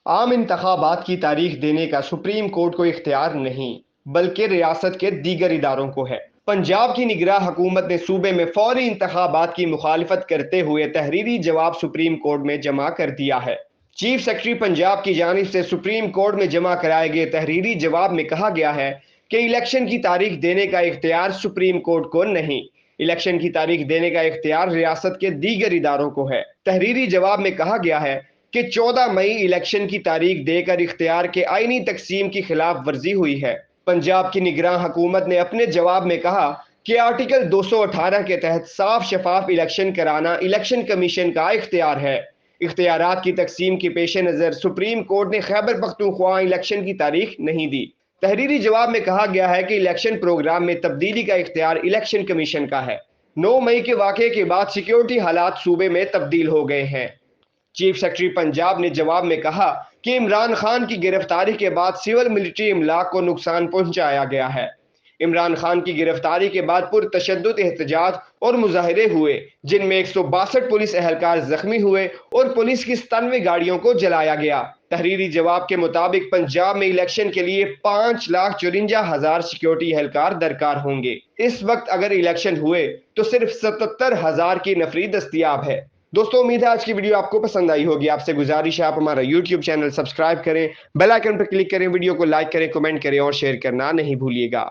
عام انتخابات کی تاریخ دینے کا سپریم کورٹ کو اختیار نہیں بلکہ ریاست کے دیگر اداروں کو ہے۔ پنجاب کی نگراں حکومت نے صوبے میں فوری انتخابات کی مخالفت کرتے ہوئے تحریری جواب سپریم کورٹ میں جمع کر دیا ہے۔ چیف سیکرٹری پنجاب کی جانب سے سپریم کورٹ میں جمع کرائے گئے تحریری جواب میں کہا گیا ہے کہ الیکشن کی تاریخ دینے کا اختیار سپریم کورٹ کو نہیں، الیکشن کی تاریخ دینے کا اختیار ریاست کے دیگر اداروں کو ہے۔ تحریری جواب میں کہا گیا ہے کہ 14 مئی الیکشن کی تاریخ دے کر اختیار کے آئینی تقسیم کی خلاف ورزی ہوئی ہے۔ پنجاب کی نگراں حکومت نے اپنے جواب میں کہا کہ آرٹیکل 218 کے تحت صاف شفاف الیکشن کرانا الیکشن کمیشن کا اختیار ہے۔ اختیارات کی تقسیم کے پیش نظر سپریم کورٹ نے خیبر پختونخوا الیکشن کی تاریخ نہیں دی۔ تحریری جواب میں کہا گیا ہے کہ الیکشن پروگرام میں تبدیلی کا اختیار الیکشن کمیشن کا ہے۔ 9 مئی کے واقعے کے بعد سیکیورٹی حالات صوبے میں تبدیل ہو گئے ہیں۔ چیف سیکرٹری پنجاب نے جواب میں کہا کہ عمران خان کی گرفتاری کے بعد سول ملٹری املاک کو نقصان پہنچایا گیا ہے۔ عمران خان کی گرفتاری کے بعد پرتشدد احتجاج اور مظاہرے ہوئے جن میں 162 پولیس اہلکار زخمی ہوئے اور پولیس کی 97 گاڑیوں کو جلایا گیا۔ تحریری جواب کے مطابق پنجاب میں الیکشن کے لیے 5,54,000 سیکیورٹی اہلکار درکار ہوں گے۔ اس وقت اگر الیکشن ہوئے تو صرف 77,000 کی نفری دستیاب ہے۔ دوستو، امید ہے آج کی ویڈیو آپ کو پسند آئی ہوگی۔ آپ سے گزارش ہے آپ ہمارا یوٹیوب چینل سبسکرائب کریں، بیل آئیکن پر کلک کریں، ویڈیو کو لائک کریں، کمنٹ کریں اور شیئر کرنا نہیں بھولیے گا۔